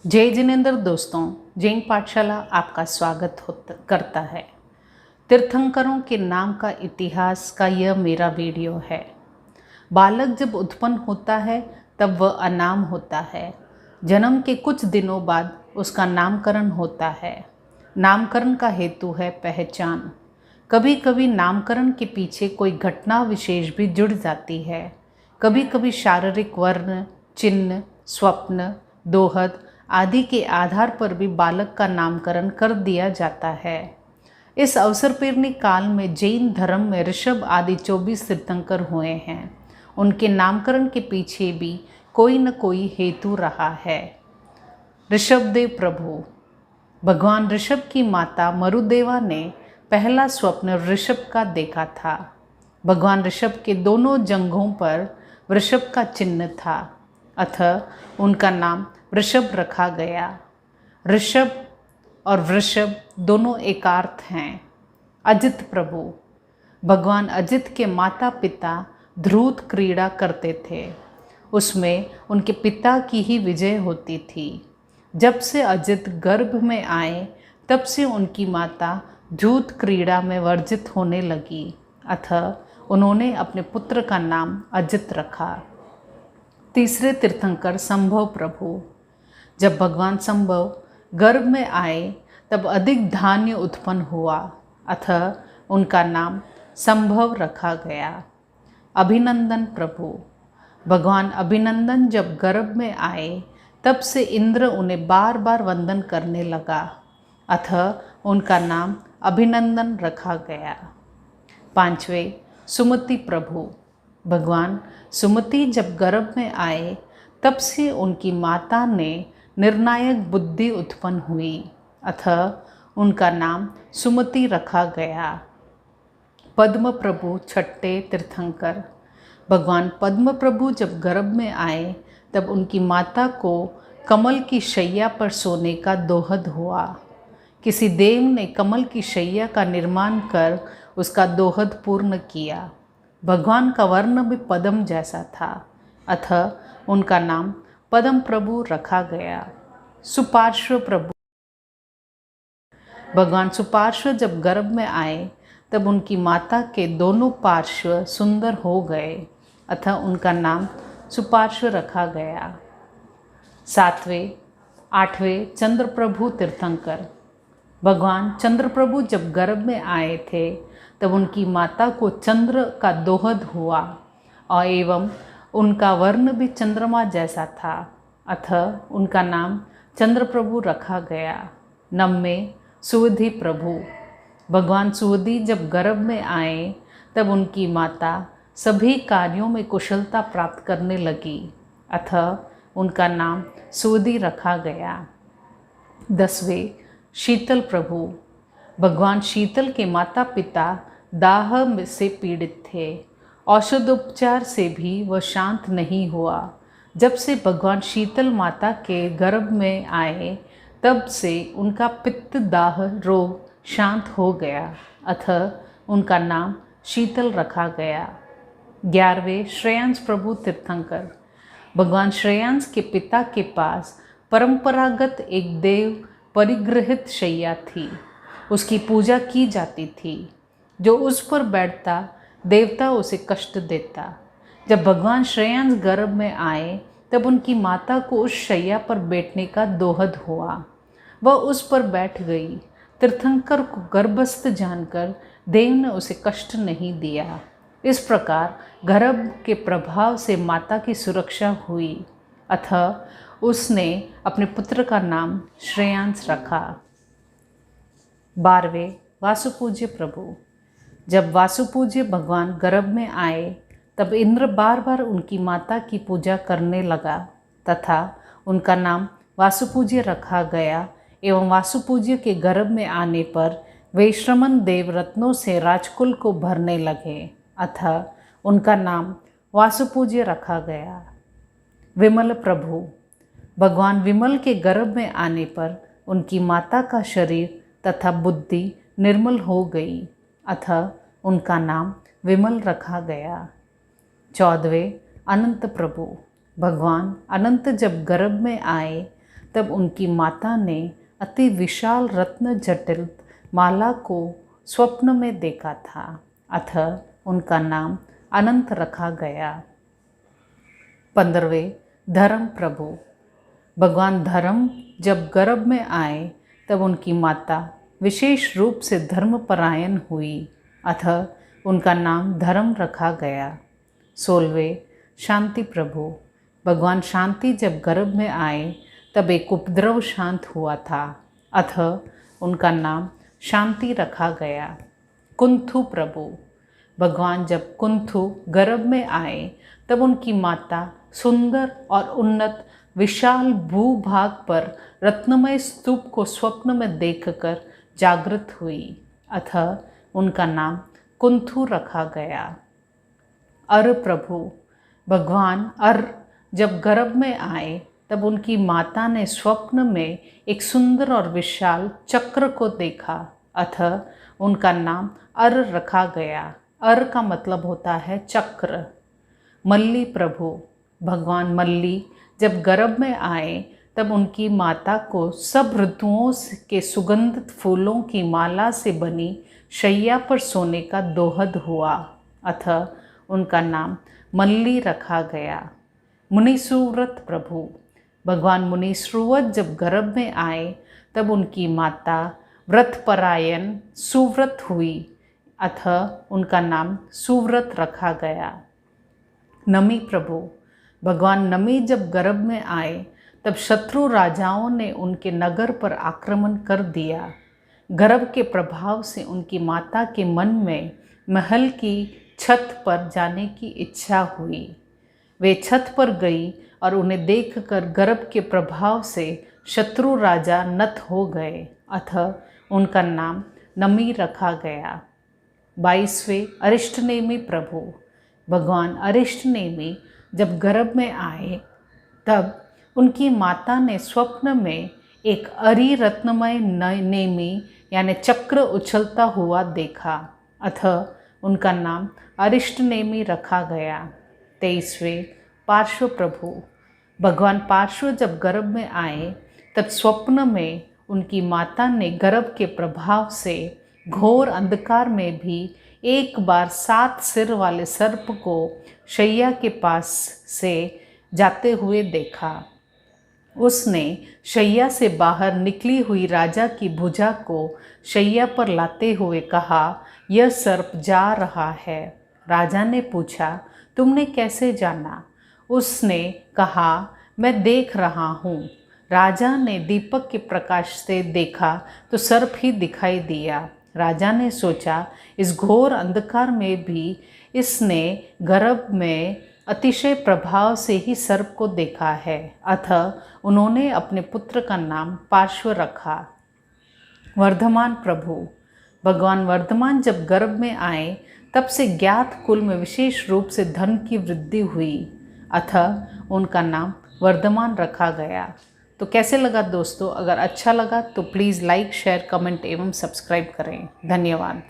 जय जिनेन्द्र दोस्तों, जैन पाठशाला आपका स्वागत करता है। तीर्थंकरों के नाम का इतिहास का यह मेरा वीडियो है। बालक जब उत्पन्न होता है तब वह अनाम होता है। जन्म के कुछ दिनों बाद उसका नामकरण होता है। नामकरण का हेतु है पहचान। कभी कभी नामकरण के पीछे कोई घटना विशेष भी जुड़ जाती है। कभी कभी शारीरिक वर्ण, चिन्ह, स्वप्न, दोहद आदि के आधार पर भी बालक का नामकरण कर दिया जाता है। इस अवसरपूर्ण काल में जैन धर्म में ऋषभ आदि 24 तीर्थंकर हुए हैं। उनके नामकरण के पीछे भी कोई न कोई हेतु रहा है। ऋषभदेव प्रभु। भगवान ऋषभ की माता मरुदेवा ने पहला स्वप्न ऋषभ का देखा था। भगवान ऋषभ के दोनों जंघों पर वृषभ का चिन्ह था, अतः उनका नाम वृषभ रखा गया। ऋषभ और वृषभ दोनों एकार्थ हैं। अजित प्रभु। भगवान अजित के माता पिता ध्रुत क्रीड़ा करते थे। उसमें उनके पिता की ही विजय होती थी। जब से अजित गर्भ में आए तब से उनकी माता ध्रुत क्रीड़ा में वर्जित होने लगी, अतः उन्होंने अपने पुत्र का नाम अजित रखा। तीसरे तीर्थंकर संभव प्रभु। जब भगवान संभव गर्भ में आए तब अधिक धान्य उत्पन्न हुआ, अतः उनका नाम संभव रखा गया। अभिनंदन प्रभु। भगवान अभिनंदन जब गर्भ में आए तब से इंद्र उन्हें बार बार वंदन करने लगा, अतः उनका नाम अभिनंदन रखा गया। पांचवें सुमति प्रभु। भगवान सुमति जब गर्भ में आए तब से उनकी माता ने निर्णायक बुद्धि उत्पन्न हुई, अतः उनका नाम सुमति रखा गया। पद्म प्रभु छठे तीर्थंकर। भगवान पद्म प्रभु जब गर्भ में आए तब उनकी माता को कमल की शैया पर सोने का दोहद हुआ। किसी देव ने कमल की शैया का निर्माण कर उसका दोहद पूर्ण किया। भगवान का वर्ण भी पद्म जैसा था, अतः उनका नाम पद्म प्रभु रखा गया। सुपार्श्व प्रभु। भगवान सुपार्श्व जब गर्भ में आए तब उनकी माता के दोनों पार्श्व सुंदर हो गए, अतः उनका नाम सुपार्श्व रखा गया। आठवें चंद्रप्रभु तीर्थंकर। भगवान चंद्रप्रभु जब गर्भ में आए थे तब उनकी माता को चंद्र का दोहद हुआ और एवं उनका वर्ण भी चंद्रमा जैसा था, अतः उनका नाम चंद्रप्रभु रखा गया। नवमें सुवधि प्रभु। भगवान सुवधि जब गर्भ में आए तब उनकी माता सभी कार्यों में कुशलता प्राप्त करने लगी, अतः उनका नाम सुवधि रखा गया। 10वें शीतल प्रभु। भगवान शीतल के माता पिता दाह से पीड़ित थे। औषधोपचार से भी वह शांत नहीं हुआ। जब से भगवान शीतल माता के गर्भ में आए तब से उनका पित्त दाह रोग शांत हो गया, अतः उनका नाम शीतल रखा गया। 11वें श्रेयांस प्रभु तीर्थंकर। भगवान श्रेयांस के पिता के पास परंपरागत एक देव परिगृहित शैया थी। उसकी पूजा की जाती थी। जो उस पर बैठता देवता उसे कष्ट देता। जब भगवान श्रेयांस गर्भ में आए तब उनकी माता को उस शैया पर बैठने का दोहद हुआ। वह उस पर बैठ गई। तीर्थंकर को गर्भस्थ जानकर देव ने उसे कष्ट नहीं दिया। इस प्रकार गर्भ के प्रभाव से माता की सुरक्षा हुई, अतः उसने अपने पुत्र का नाम श्रेयांस रखा। 12वें वासुपूज्य प्रभु। जब वासुपूज्य भगवान गर्भ में आए तब इंद्र बार बार उनकी माता की पूजा करने लगा तथा उनका नाम वासुपूज्य रखा गया एवं वासुपूज्य के गर्भ में आने पर वैश्रमण देव रत्नों से राजकुल को भरने लगे, अतः उनका नाम वासुपूज्य रखा गया। विमल प्रभु। भगवान विमल के गर्भ में आने पर उनकी माता का शरीर तथा बुद्धि निर्मल हो गई, अतः उनका नाम विमल रखा गया। 14वें अनंत प्रभु। भगवान अनंत जब गर्भ में आए तब उनकी माता ने अति विशाल रत्न जटिल माला को स्वप्न में देखा था, अतः उनका नाम अनंत रखा गया। 15वें धर्म प्रभु। भगवान धर्म जब गर्भ में आए तब उनकी माता विशेष रूप से धर्मपरायण हुई, अतः उनका नाम धर्म रखा गया। 16वें शांति प्रभु। भगवान शांति जब गर्भ में आए तब एक उपद्रव शांत हुआ था, अतः उनका नाम शांति रखा गया। कुंथु प्रभु। भगवान जब कुंथु गर्भ में आए तब उनकी माता सुंदर और उन्नत विशाल भूभाग पर रत्नमय स्तूप को स्वप्न में देखकर जागृत हुई, अतः उनका नाम कुंथु रखा गया। अर प्रभु। भगवान अर जब गर्भ में आए तब उनकी माता ने स्वप्न में एक सुंदर और विशाल चक्र को देखा, अतः उनका नाम अर रखा गया। अर का मतलब होता है चक्र। मल्ली प्रभु। भगवान मल्ली जब गर्भ में आए तब उनकी माता को सब ऋतुओं के सुगंधित फूलों की माला से बनी शैया पर सोने का दोहद हुआ, अतः उनका नाम मल्ली रखा गया। मुनिसुव्रत प्रभु। भगवान मुनिसुव्रत जब गर्भ में आए तब उनकी माता व्रतपरायण सुव्रत हुई, अतः उनका नाम सुव्रत रखा गया। नमी प्रभु। भगवान नमी जब गर्भ में आए तब शत्रु राजाओं ने उनके नगर पर आक्रमण कर दिया। गर्भ के प्रभाव से उनकी माता के मन में महल की छत पर जाने की इच्छा हुई। वे छत पर गई और उन्हें देखकर गर्भ के प्रभाव से शत्रु राजा नत हो गए, अतः उनका नाम नमी रखा गया। 22वें अरिष्टनेमी प्रभु। भगवान अरिष्टनेमी जब गर्भ में आए तब उनकी माता ने स्वप्न में एक अरि रत्नमय नेमी यानी चक्र उछलता हुआ देखा, अतः उनका नाम अरिष्टनेमी रखा गया। 23वें पार्श्व प्रभु। भगवान पार्श्व जब गर्भ में आए तब स्वप्न में उनकी माता ने गर्भ के प्रभाव से घोर अंधकार में भी एक बार 7 सिर वाले सर्प को शैया के पास से जाते हुए देखा। उसने शैया से बाहर निकली हुई राजा की भुजा को शैया पर लाते हुए कहा, यह सर्प जा रहा है। राजा ने पूछा, तुमने कैसे जाना? उसने कहा, मैं देख रहा हूँ। राजा ने दीपक के प्रकाश से देखा तो सर्प ही दिखाई दिया। राजा ने सोचा, इस घोर अंधकार में भी इसने गर्भ में अतिशय प्रभाव से ही सर्प को देखा है, अतः उन्होंने अपने पुत्र का नाम पार्श्व रखा। वर्धमान प्रभु। भगवान वर्धमान जब गर्भ में आए तब से ज्ञात कुल में विशेष रूप से धन की वृद्धि हुई, अतः उनका नाम वर्धमान रखा गया। तो कैसे लगा दोस्तों? अगर अच्छा लगा तो प्लीज़ लाइक, शेयर, कमेंट एवं सब्सक्राइब करें। धन्यवाद।